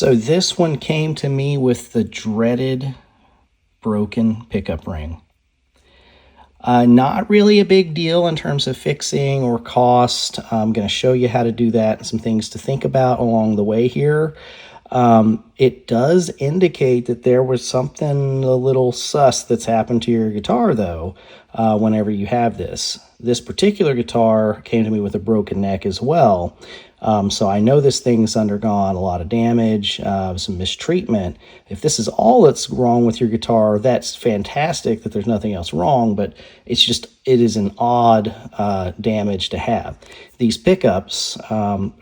So this one came to me with the dreaded broken pickup ring. Not really a big deal in terms of fixing or cost. I'm going to show you how to do that and some things to think about along the way here. It does indicate that there was something a little sus that's happened to your guitar, though, whenever you have this. This particular guitar came to me with a broken neck as well. So I know this thing's undergone a lot of damage, some mistreatment. If this is all that's wrong with your guitar, that's fantastic that there's nothing else wrong, but it is an odd damage to have. These pickups,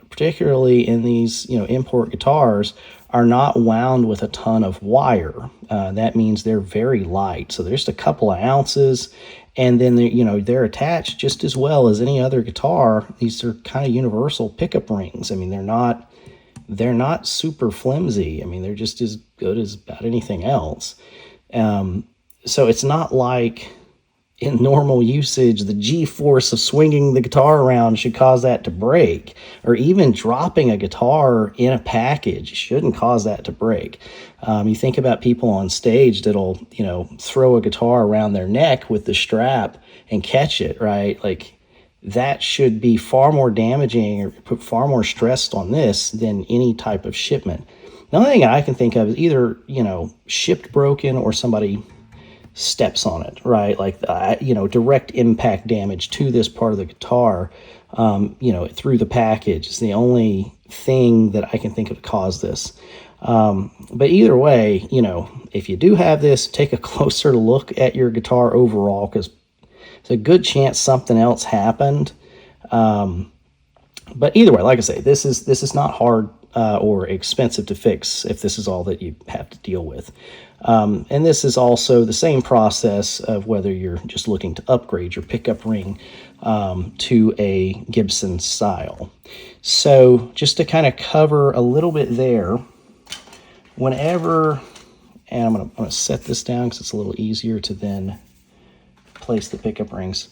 particularly in these import guitars, are not wound with a ton of wire. That means they're very light, so there's just a couple of ounces, and then they're attached just as well as any other guitar. These are kind of universal pickup rings. I mean, they're not super flimsy. I mean, they're just as good as about anything else. So it's not like in normal usage, the G-force of swinging the guitar around should cause that to break, or even dropping a guitar in a package shouldn't cause that to break. You think about people on stage that'll, throw a guitar around their neck with the strap and catch it, right? Like that should be far more damaging or put far more stress on this than any type of shipment. The only thing I can think of is either, shipped broken or somebody steps on it, right? Like, direct impact damage to this part of the guitar, through the package is the only thing that I can think of to cause this. But either way, if you do have this, take a closer look at your guitar overall, because it's a good chance something else happened. But either way, like I say, this is not hard or expensive to fix if this is all that you have to deal with. And this is also the same process of whether you're just looking to upgrade your pickup ring to a Gibson style. So just to kind of cover a little bit there, and I'm gonna set this down because it's a little easier to then place the pickup rings.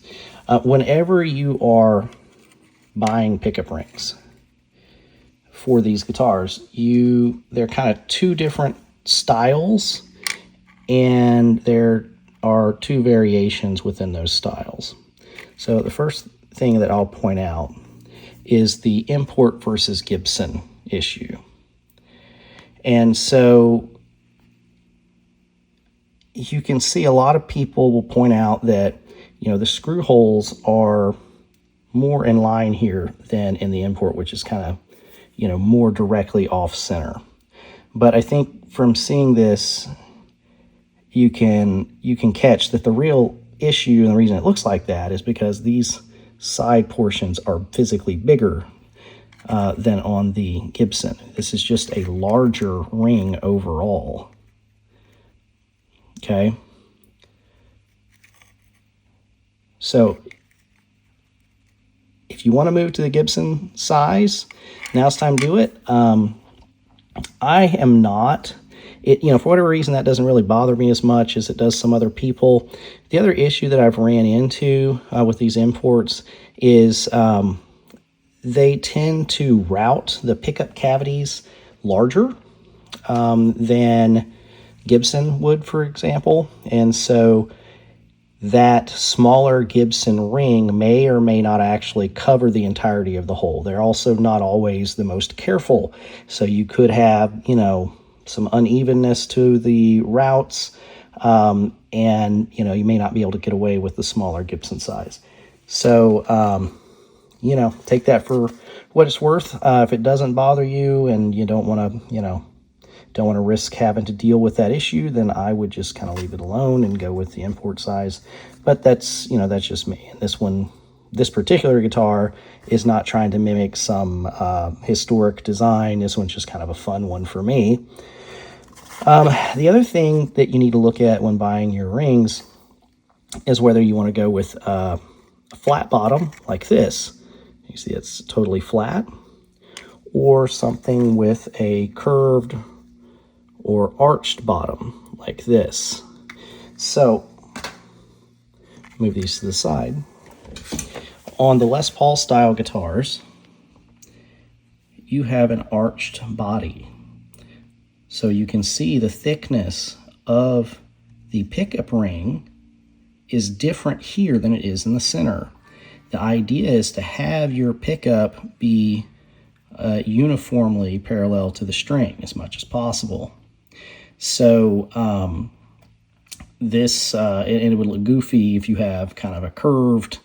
Whenever you are buying pickup rings for these guitars, they're kind of two different styles, and there are two variations within those styles. So the first thing that I'll point out is the import versus Gibson issue. And so you can see a lot of people will point out that, the screw holes are more in line here than in the import, which is kind of, more directly off center. But I think from seeing this, you can catch that the real issue and the reason it looks like that is because these side portions are physically bigger than on the Gibson. This is just a larger ring overall. Okay. So if you want to move to the Gibson size, now it's time to do it. I am not. For whatever reason, that doesn't really bother me as much as it does some other people. The other issue that I've ran into with these imports is they tend to route the pickup cavities larger than Gibson would, for example. And so that smaller Gibson ring may or may not actually cover the entirety of the hole. They're also not always the most careful. So you could have, some unevenness to the routes, and, you may not be able to get away with the smaller Gibson size. So, take that for what it's worth. If it doesn't bother you and you don't want to, risk having to deal with that issue, then I would just kind of leave it alone and go with the import size. But that's just me. And this particular guitar is not trying to mimic some historic design. This one's just kind of a fun one for me. The other thing that you need to look at when buying your rings is whether you want to go with a flat bottom like this. You see it's totally flat, or something with a curved or arched bottom like this. So move these to the side. On the Les Paul style guitars, you have an arched body. So you can see the thickness of the pickup ring is different here than it is in the center. The idea is to have your pickup be uniformly parallel to the string as much as possible. So this, and it would look goofy if you have kind of a curved,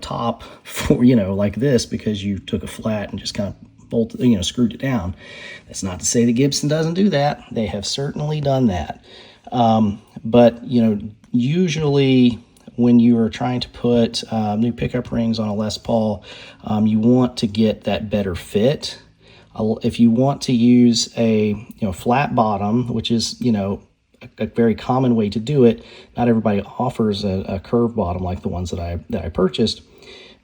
top for, like this, because you took a flat and just kind of bolted, screwed it down. That's not to say that Gibson doesn't do that. They have certainly done that. But, usually when you are trying to put new pickup rings on a Les Paul, you want to get that better fit. If you want to use a flat bottom, which is a very common way to do it, not everybody offers a curved bottom like the ones that I purchased.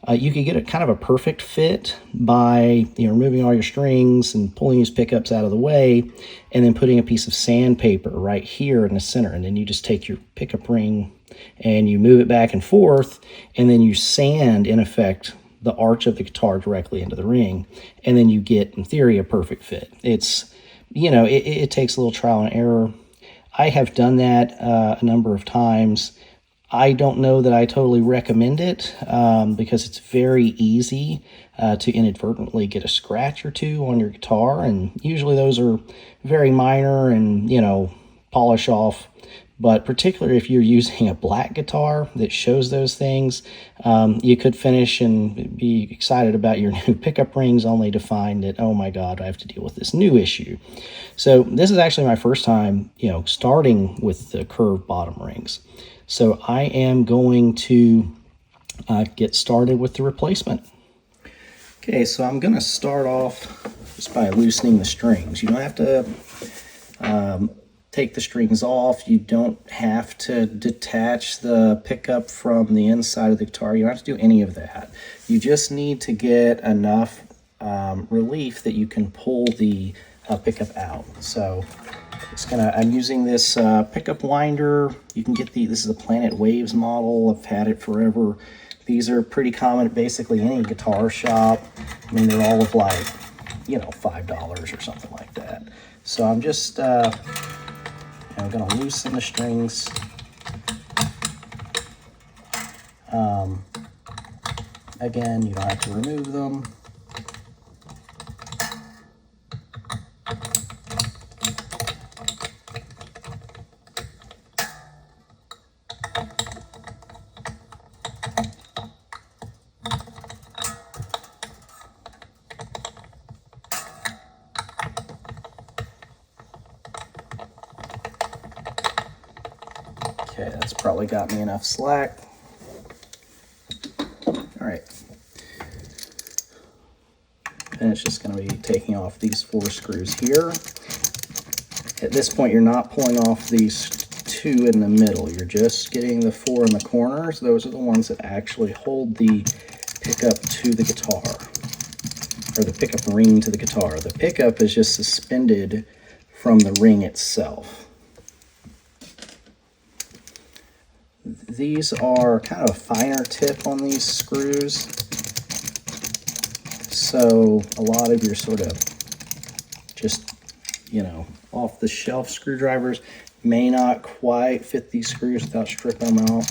You could get a kind of a perfect fit by removing all your strings and pulling these pickups out of the way, and then putting a piece of sandpaper right here in the center, and then you just take your pickup ring and you move it back and forth, and then you sand, in effect, the arch of the guitar directly into the ring, and then you get, in theory, a perfect fit. It's, it takes a little trial and error. I have done that a number of times. I don't know that I totally recommend it because it's very easy to inadvertently get a scratch or two on your guitar, and usually those are very minor and, polish off. But particularly if you're using a black guitar that shows those things, you could finish and be excited about your new pickup rings only to find that, oh my God, I have to deal with this new issue. So this is actually my first time, starting with the curved bottom rings. So I am going to get started with the replacement. Okay, so I'm going to start off just by loosening the strings. You don't have to take the strings off. You don't have to detach the pickup from the inside of the guitar. You don't have to do any of that. You just need to get enough relief that you can pull the pickup out. So I'm using this pickup winder. You can get this is a Planet Waves model. I've had it forever. These are pretty common at basically any guitar shop. I mean, they're all of like, $5 or something like that. So I'm just, I'm going to loosen the strings. Again, you don't have to remove them. Okay, that's probably got me enough slack. All right. And it's just going to be taking off these 4 screws here. At this point, you're not pulling off these 2 in the middle. You're just getting the 4 in the corners. Those are the ones that actually hold the pickup to the guitar, or the pickup ring to the guitar. The pickup is just suspended from the ring itself. These are kind of a finer tip on these screws, so a lot of your sort of just, off-the-shelf screwdrivers may not quite fit these screws without stripping them out.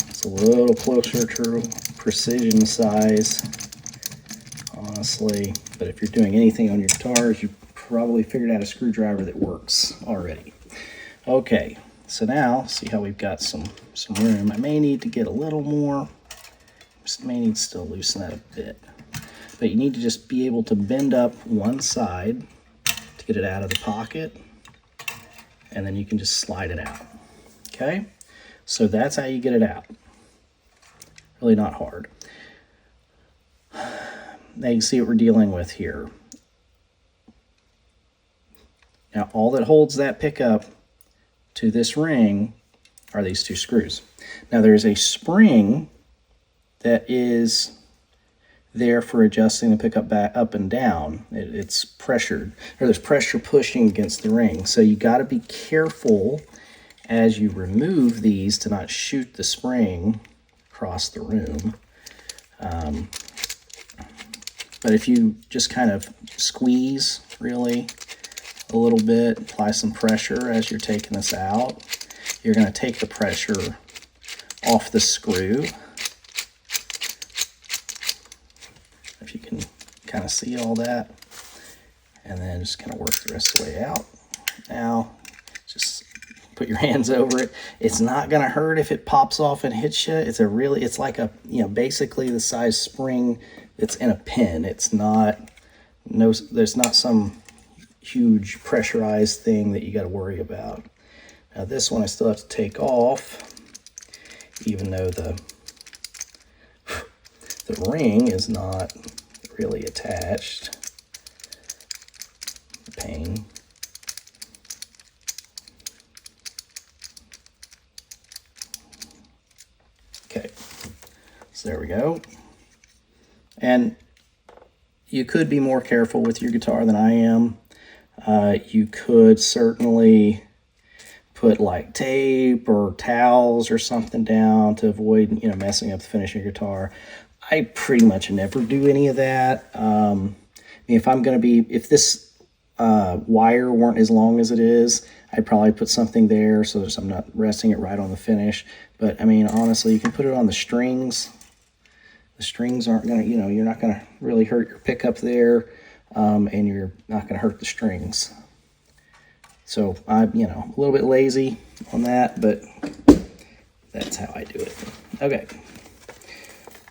It's a little closer to precision size, honestly, but if you're doing anything on your guitars, you probably figured out a screwdriver that works already. Okay. So now, see how we've got some room. I may need to get a little more. May need to still loosen that a bit. But you need to just be able to bend up one side to get it out of the pocket. And then you can just slide it out. Okay? So that's how you get it out. Really not hard. Now you can see what we're dealing with here. Now all that holds that pickup to this ring are these 2 screws. Now there's a spring that is there for adjusting the pickup back up and down. It's pressured, or there's pressure pushing against the ring. So you got to be careful as you remove these to not shoot the spring across the room. But if you just kind of squeeze, really, a little bit, apply some pressure as you're taking this out. You're going to take the pressure off the screw. If you can kind of see all that. And then just kind of work the rest of the way out. Now, just put your hands over it. It's not going to hurt if it pops off and hits you. It's like a, basically the size spring that's in a pin. It's not, there's not some huge pressurized thing that you got to worry about. Now this one I still have to take off, even though the ring is not really attached. Pain. Okay, so there we go. And you could be more careful with your guitar than I am. You could certainly put like tape or towels or something down to avoid, messing up the finish of your guitar. I pretty much never do any of that. If this wire weren't as long as it is, I'd probably put something there so that I'm not resting it right on the finish. But I mean, honestly, you can put it on the strings. The strings aren't gonna, you're not gonna really hurt your pickup there, and you're not gonna hurt the strings. So I'm, a little bit lazy on that, but that's how I do it. Okay.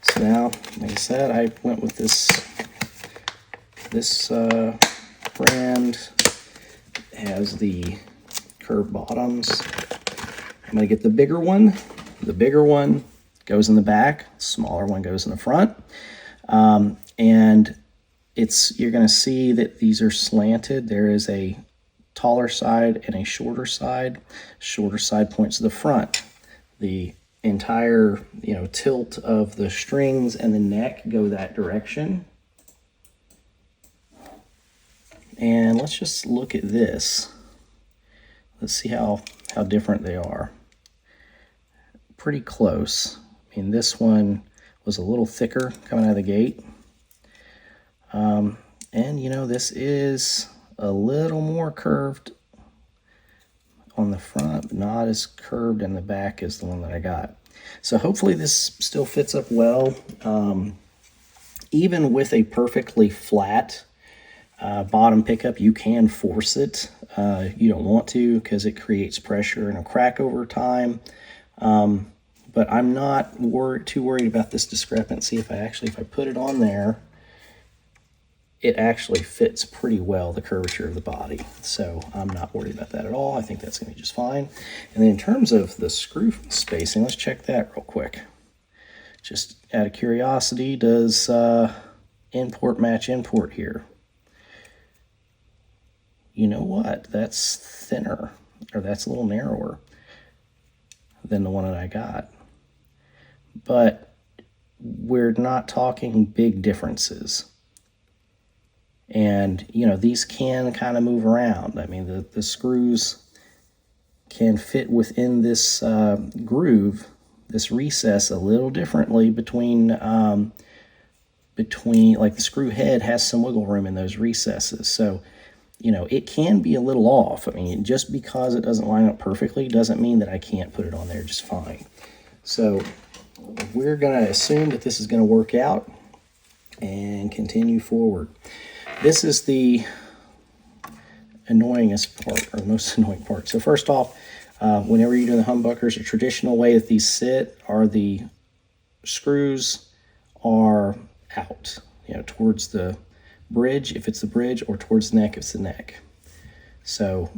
So now, like I said, I went with this brand. Has the curved bottoms. I'm going to get the bigger one. The bigger one goes in the back, smaller one goes in the front. And you're going to see that these are slanted. There is a taller side and a shorter side. Shorter side points to the front. The entire, tilt of the strings and the neck go that direction. And let's just look at this. Let's see how different they are. Pretty close. I mean, this one was a little thicker coming out of the gate. And this is a little more curved on the front, but not as curved in the back as the one that I got. So hopefully this still fits up well. Even with a perfectly flat bottom pickup, you can force it. You don't want to because it creates pressure and a crack over time. But I'm not too worried about this discrepancy. If I put it on there, it actually fits pretty well the curvature of the body. So I'm not worried about that at all. I think that's going to be just fine. And then in terms of the screw spacing, let's check that real quick. Just out of curiosity, does import match import here? You know what? That's thinner, or that's a little narrower than the one that I got. But we're not talking big differences. And, these can kind of move around. I mean, the screws can fit within this groove, this recess, a little differently between, like the screw head has some wiggle room in those recesses. So, it can be a little off. I mean, just because it doesn't line up perfectly doesn't mean that I can't put it on there just fine. So we're going to assume that this is going to work out and continue forward. This is the annoyingest part, or the most annoying part. So first off, whenever you're doing the humbuckers, the traditional way that these sit are the screws are out, towards the bridge if it's the bridge, or towards the neck if it's the neck. So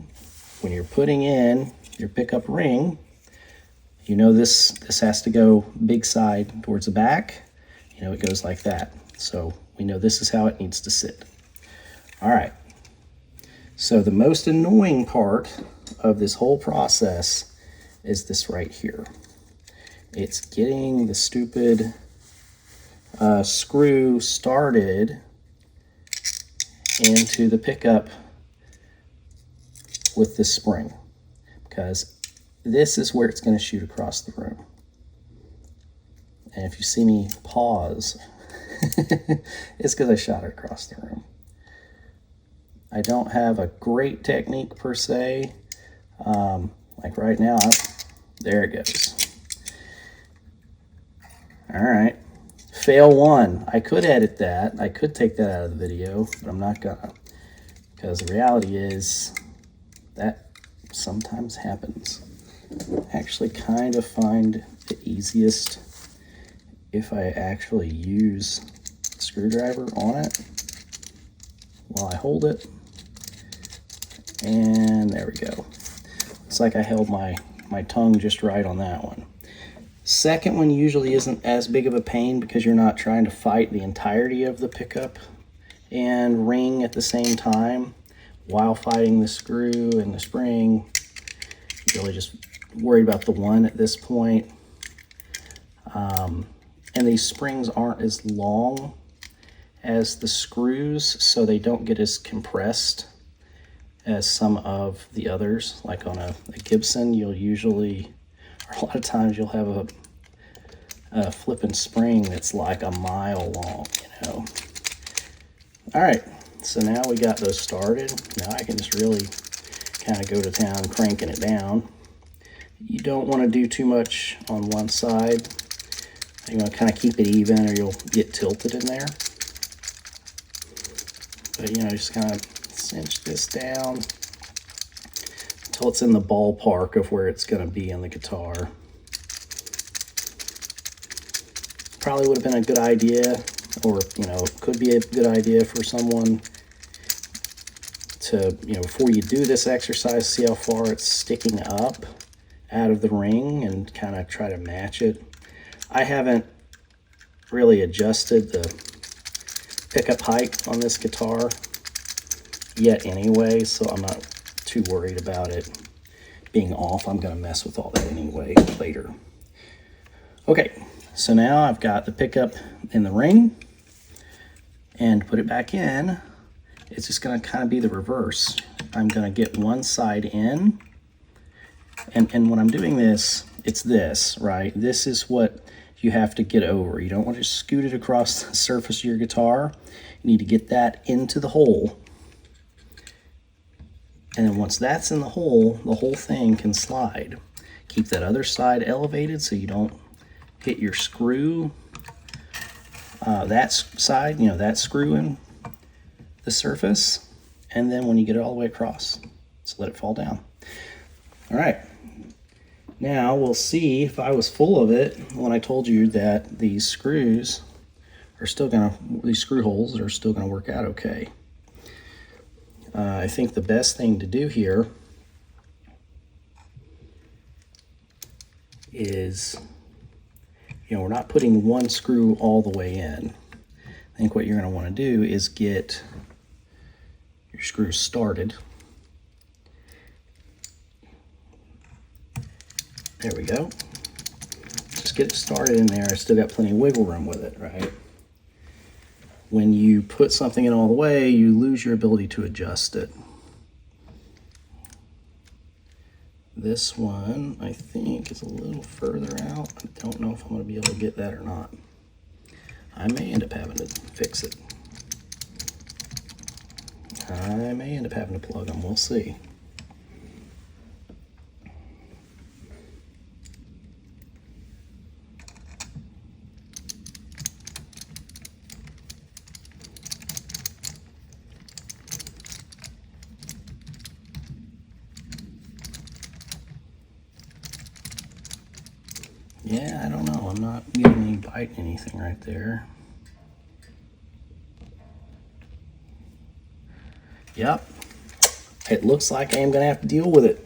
when you're putting in your pickup ring, this has to go big side towards the back. It goes like that. So we know this is how it needs to sit. All right. So the most annoying part of this whole process is this right here. It's getting the stupid screw started into the pickup with this spring, because this is where it's going to shoot across the room. And if you see me pause, it's because I shot it across the room. I don't have a great technique per se. Like right now, there it goes. All right, fail one. I could edit that. I could take that out of the video, but I'm not gonna, because the reality is that sometimes happens. I actually kind of find the easiest if I actually use the screwdriver on it while I hold it. And there we go. It's like I held my tongue just right on that one. Second one usually isn't as big of a pain because you're not trying to fight the entirety of the pickup and ring at the same time while fighting the screw and the spring. You're really just worried about the one at this point. And these springs aren't as long as the screws, so they don't get as compressed as some of the others. Like on a Gibson, you'll usually, or a lot of times you'll have a flipping spring that's like a mile long, you know. All right, so now we got those started. Now I can just really kind of go to town cranking it down. You don't want to do too much on one side. You want to kind of keep it even or you'll get tilted in there. But, you know, just kind of cinch this down until it's in the ballpark of where it's going to be in the guitar. Probably would have been a good idea, or, you know, could be a good idea for someone to, you know, before you do this exercise, see how far it's sticking up out of the ring and kind of try to match it. I haven't really adjusted the pickup height on this guitar yet anyway, so I'm not too worried about it being off. I'm going to mess with all that anyway later. Okay, so now I've got the pickup in the ring, and put it back in. It's just going to kind of be the reverse. I'm going to get one side in, and when I'm doing this, it's this, right? This is what you have to get over. You don't want to just scoot it across the surface of your guitar. You need to get that into the hole. And then once that's in the whole thing can slide. Keep that other side elevated so you don't hit your screw. That side, you know, that screw in the surface. And then when you get it all the way across, just let it fall down. All right. Now we'll see if I was full of it when I told you that these screws are still gonna, these screw holes are still gonna work out okay. I think the best thing to do here is, you know, we're not putting one screw all the way in. I think what you're gonna wanna do is get your screws started. There we go. Just get it started in there. I still got plenty of wiggle room with it, right? When you put something in all the way, you lose your ability to adjust it. This one, I think, is a little further out. I don't know if I'm going to be able to get that or not. I may end up having to fix it. I may end up having to plug them. We'll see. Yeah, I don't know. I'm not getting any bite in anything right there. Yep. It looks like I am going to have to deal with it.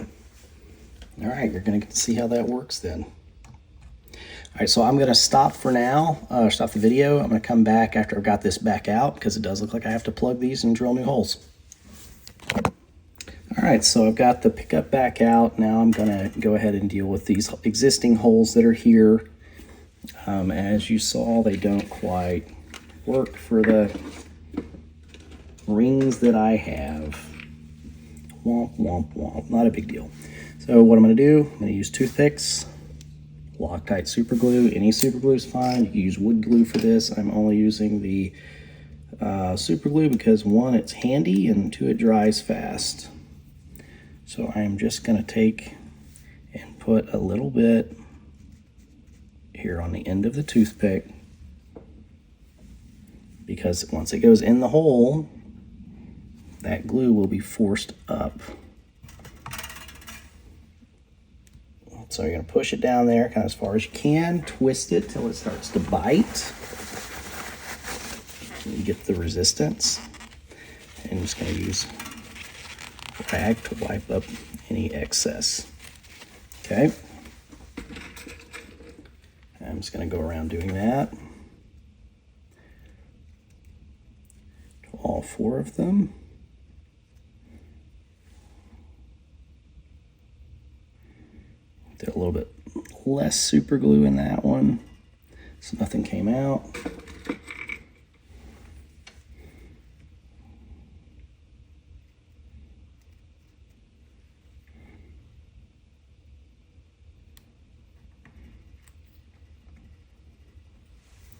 All right, you're going to get to see how that works then. All right, so I'm going to stop for now, stop the video. I'm going to come back after I've got this back out because it does look like I have to plug these and drill new holes. All right, so I've got the pickup back out. Now I'm going to go ahead and deal with these existing holes that are here. As you saw, they don't quite work for the rings that I have. Womp, womp, womp. Not a big deal. So what I'm going to do, I'm going to use toothpicks, Loctite super glue. Any super glue is fine. You can use wood glue for this. I'm only using the super glue because one, it's handy, and two, it dries fast. So I'm just going to take and put a little bit here on the end of the toothpick, because once it goes in the hole, that glue will be forced up. So you're going to push it down there kind of as far as you can, twist it till it starts to bite. You get the resistance. And I'm just going to use a rag to wipe up any excess. Okay. I'm just going to go around doing that to all four of them. Did a little bit less super glue in that one, so nothing came out.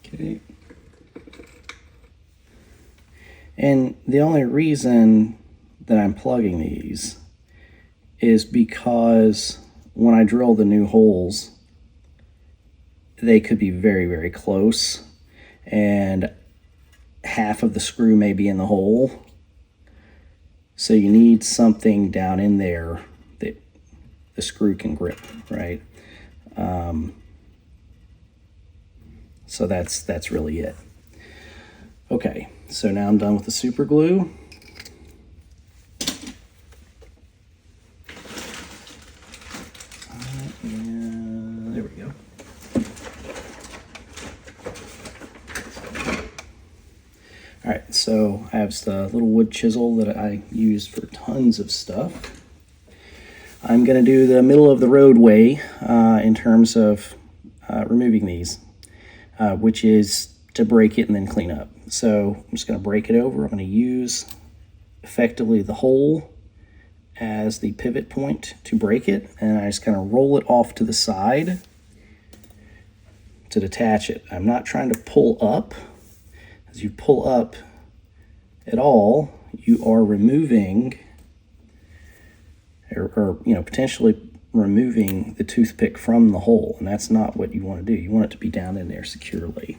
Okay. And the only reason that I'm plugging these is because when I drill the new holes, they could be very, very close, and half of the screw may be in the hole. So you need something down in there that the screw can grip, right? So that's really it. Okay, so now I'm done with the super glue. There we go. All right, so I have the little wood chisel that I use for tons of stuff. I'm going to do the middle of the roadway in terms of removing these, which is to break it and then clean up. So I'm just going to break it over. I'm going to use effectively the hole as the pivot point to break it, and I just kind of roll it off to the side to detach it. I'm not trying to pull up. As you pull up at all, you are removing or potentially removing the toothpick from the hole, and that's not what you want to do. You want it to be down in there securely.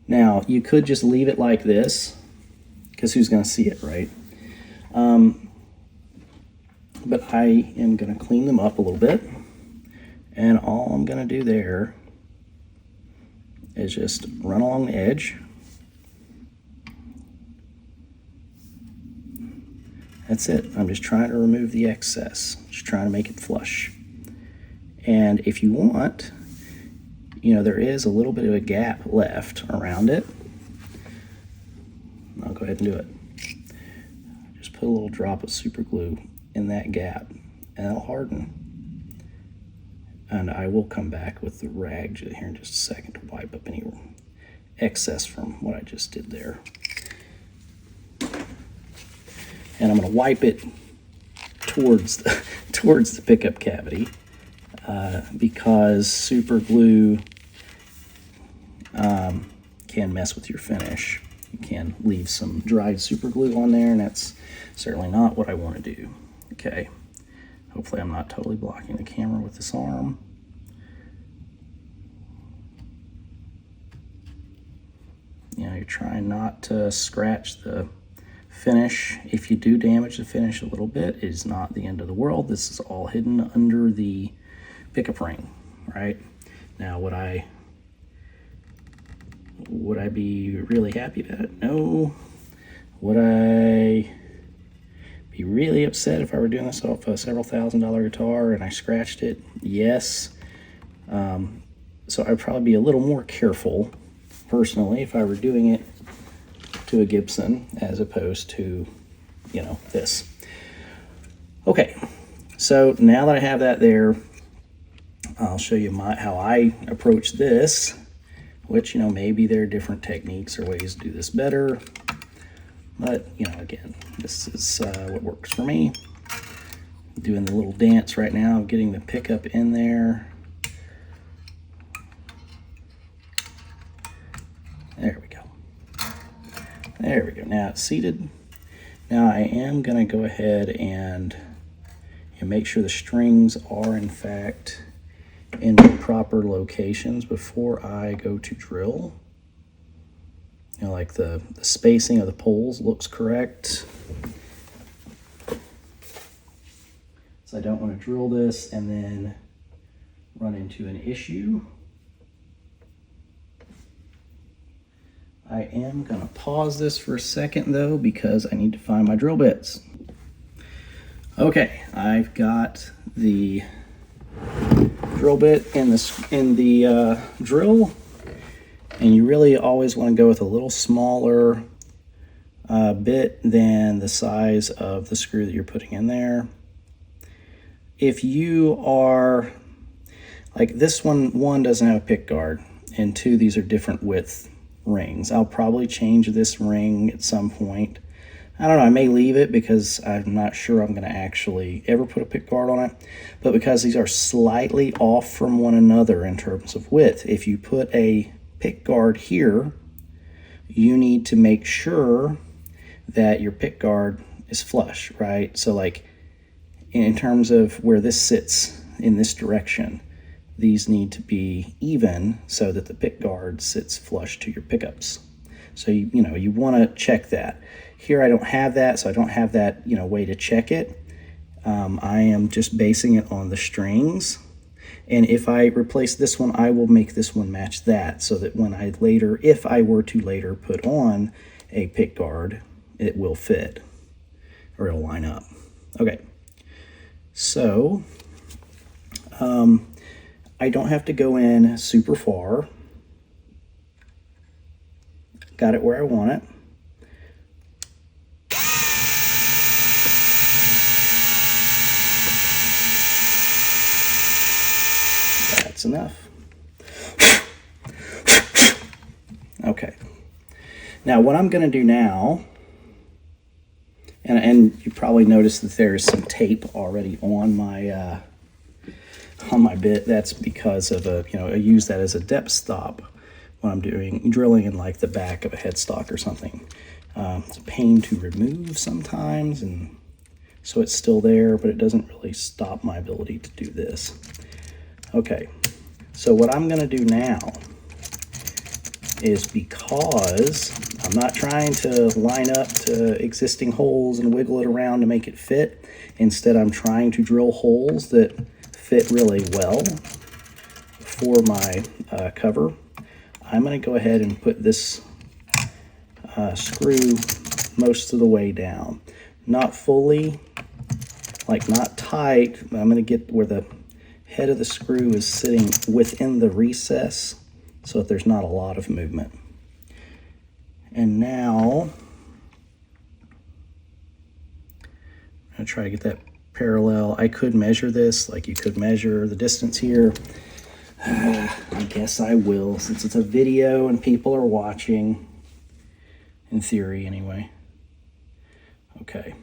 Now, you could just leave it like this, because who's going to see it, right? But I am going to clean them up a little bit, and all I'm going to do there is just run along the edge. That's it. I'm just trying to remove the excess, just trying to make it flush. And if you want, there is a little bit of a gap left around it. I'll go ahead and do it. Just put a little drop of super glue in that gap, and it'll harden. And I will come back with the rag here in just a second to wipe up any excess from what I just did there. And I'm going to wipe it towards the pickup cavity because super glue can mess with your finish. You can leave some dried super glue on there, and that's certainly not what I want to do. Okay, hopefully I'm not totally blocking the camera with this arm. You're trying not to scratch the finish. If you do damage the finish a little bit, it is not the end of the world. This is all hidden under the pickup ring, right? Now, would I be really happy about it? No. Would I be really upset if I were doing this off a several $1,000 guitar and I scratched it? Yes. So I'd probably be a little more careful, personally, if I were doing it to a Gibson as opposed to, this. Okay, so now that I have that there, I'll show you how I approach this, which, maybe there are different techniques or ways to do this better. But, again, this is what works for me. Doing the little dance right now, getting the pickup in there. There we go. Now it's seated. Now I am going to go ahead and make sure the strings are in fact in the proper locations before I go to drill. You know, like the spacing of the poles looks correct. So I don't want to drill this and then run into an issue. I am going to pause this for a second though, because I need to find my drill bits. Okay, I've got the drill bit in the drill, and you really always want to go with a little smaller bit than the size of the screw that you're putting in there. If you are like this one doesn't have a pick guard, and two, these are different width rings. I'll probably change this ring at some point. I don't know, I may leave it because I'm not sure I'm going to actually ever put a pick guard on it, but because these are slightly off from one another in terms of width, if you put a pick guard here, you need to make sure that your pick guard is flush, right? So like in terms of where this sits in this direction, these need to be even so that the pick guard sits flush to your pickups. So you want to check that. Here I don't have that, so I don't have that way to check it. I am just basing it on the strings, and if I replace this one, I will make this one match that, so that when if I were to later put on a pick guard, it will fit, or it'll line up. Okay, so I don't have to go in super far. Got it where I want it. That's enough. Okay. Now what I'm going to do now, and you probably noticed that there's some tape already on my bit. That's because of I use that as a depth stop when I'm drilling in like the back of a headstock or something. It's a pain to remove sometimes, and so it's still there, but it doesn't really stop my ability to do this. Okay, so what I'm going to do now is, because I'm not trying to line up to existing holes and wiggle it around to make it fit, instead I'm trying to drill holes that fit really well for my cover. I'm going to go ahead and put this screw most of the way down. Not fully, like not tight, but I'm going to get where the head of the screw is sitting within the recess so that there's not a lot of movement. And now I'm going to try to get that parallel. I could measure this, like you could measure the distance here. I guess I will, since it's a video and people are watching, in theory anyway. Okay,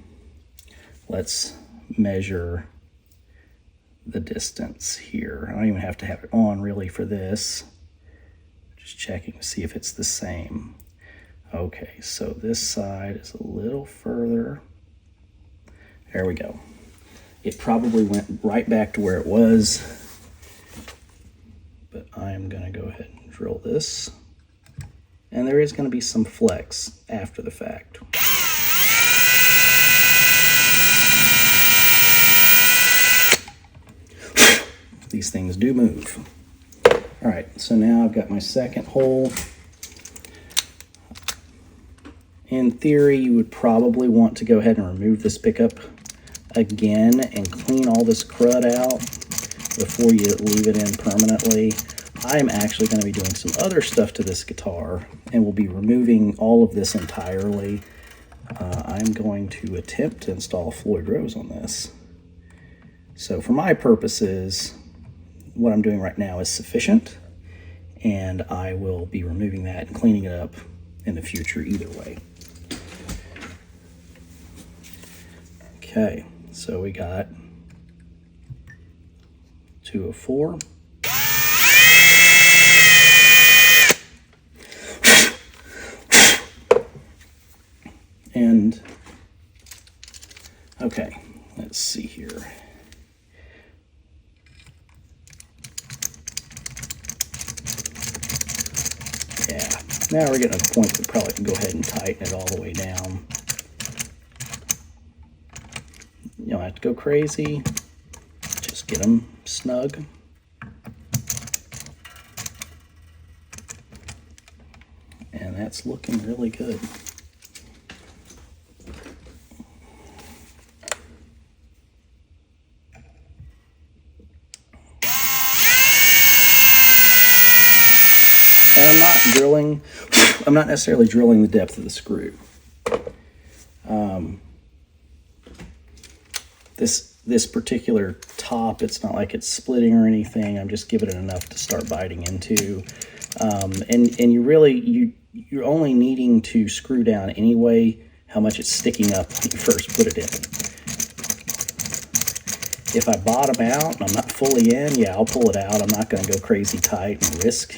let's measure the distance here. I don't even have to have it on really for this. Just checking to see if it's the same. Okay, so this side is a little further. There we go. It probably went right back to where it was, but I'm gonna go ahead and drill this. And there is gonna be some flex after the fact. These things do move. All right, so now I've got my second hole. In theory, you would probably want to go ahead and remove this pickup again and clean all this crud out before you leave it in permanently. I'm actually going to be doing some other stuff to this guitar, and we'll be removing all of this entirely. I'm going to attempt to install Floyd Rose on this. So for my purposes, what I'm doing right now is sufficient, and I will be removing that and cleaning it up in the future either way. Okay, so we got 2 of 4. end. Okay, let's see here. Yeah, now we're getting to the point that we probably can go ahead and tighten it all the way down. You don't have to go crazy, just get them snug. And that's looking really good. And I'm not necessarily drilling the depth of the screw. This particular top, it's not like it's splitting or anything. I'm just giving it enough to start biting into. And you're only needing to screw down anyway how much it's sticking up when you first put it in. If I bottom out and I'm not fully in, yeah, I'll pull it out. I'm not going to go crazy tight and risk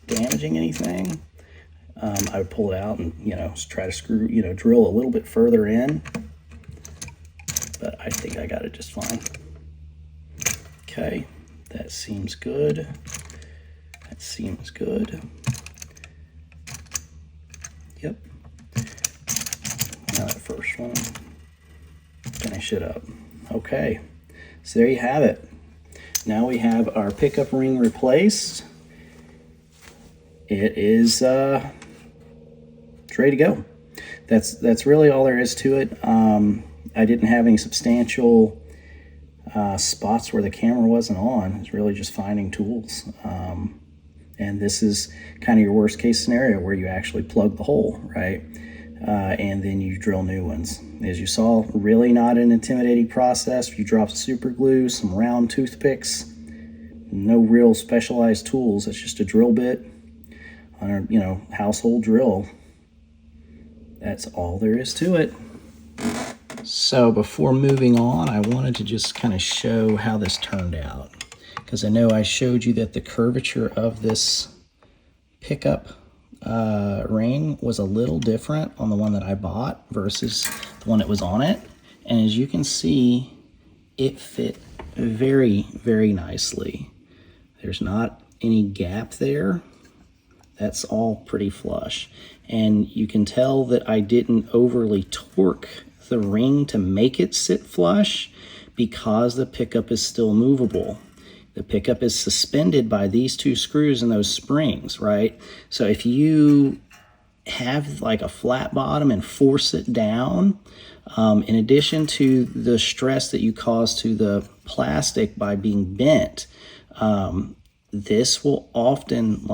damaging anything. I would pull it out and, try to screw, drill a little bit further in. But I think I got it just fine. Okay, that seems good. That seems good. Yep. Now that first one, finish it up. Okay, so there you have it. Now we have our pickup ring replaced. It is it's ready to go. That's really all there is to it. I didn't have any substantial spots where the camera wasn't on. It's really just finding tools. And this is kind of your worst case scenario where you actually plug the hole, right? And then you drill new ones. As you saw, really not an intimidating process. You drop super glue, some round toothpicks, no real specialized tools. It's just a drill bit on a, household drill. That's all there is to it. So before moving on, I wanted to just kind of show how this turned out, because I know I showed you that the curvature of this pickup ring was a little different on the one that I bought versus the one that was on it. And as you can see, it fit very, very nicely. There's not any gap there. That's all pretty flush. And you can tell that I didn't overly torque the ring to make it sit flush because the pickup is still movable. The pickup is suspended by these two screws and those springs, right? So if you have like a flat bottom and force it down, in addition to the stress that you cause to the plastic by being bent, this will often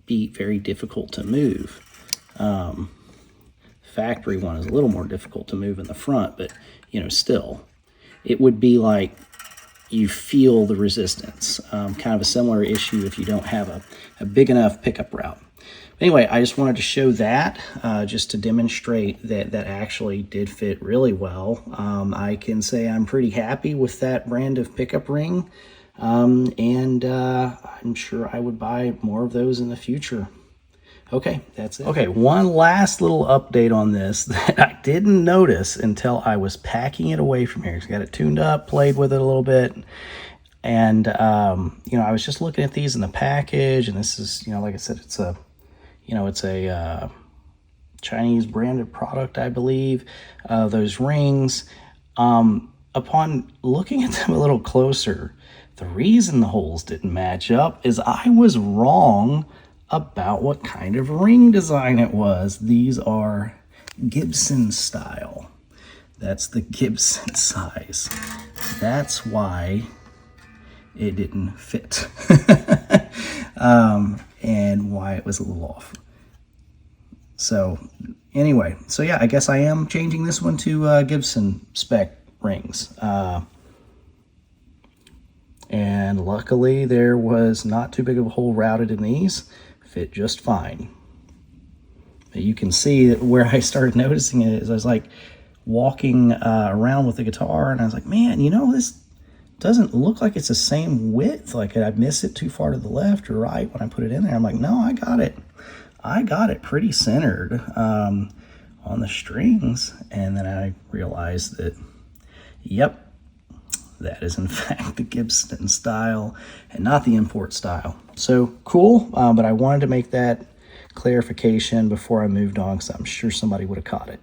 be very difficult to move. Factory one is a little more difficult to move in the front, but still, it would be like you feel the resistance. Kind of a similar issue if you don't have a big enough pickup route. Anyway, I just wanted to show that just to demonstrate that actually did fit really well. I can say I'm pretty happy with that brand of pickup ring, and I'm sure I would buy more of those in the future. Okay, that's it. Okay, one last little update on this that I didn't notice until I was packing it away from here. So I got it tuned up, played with it a little bit, and I was just looking at these in the package, and this is, like I said, it's a Chinese branded product, I believe. Those rings. Upon looking at them a little closer, the reason the holes didn't match up is I was wrong about what kind of ring design it was. These are Gibson style. That's the Gibson size. That's why it didn't fit. And why it was a little off. So anyway, yeah, I guess I am changing this one to Gibson spec rings. And luckily there was not too big of a hole routed in these. Fit just fine. But you can see that where I started noticing it is I was like walking around with the guitar, and I was like, man, this doesn't look like it's the same width. Like, I miss it too far to the left or right when I put it in there. I'm like, no, I got it pretty centered on on the strings, and then I realized that, yep, that is in fact the Gibson style and not the import style. So cool, but I wanted to make that clarification before I moved on because I'm sure somebody would have caught it.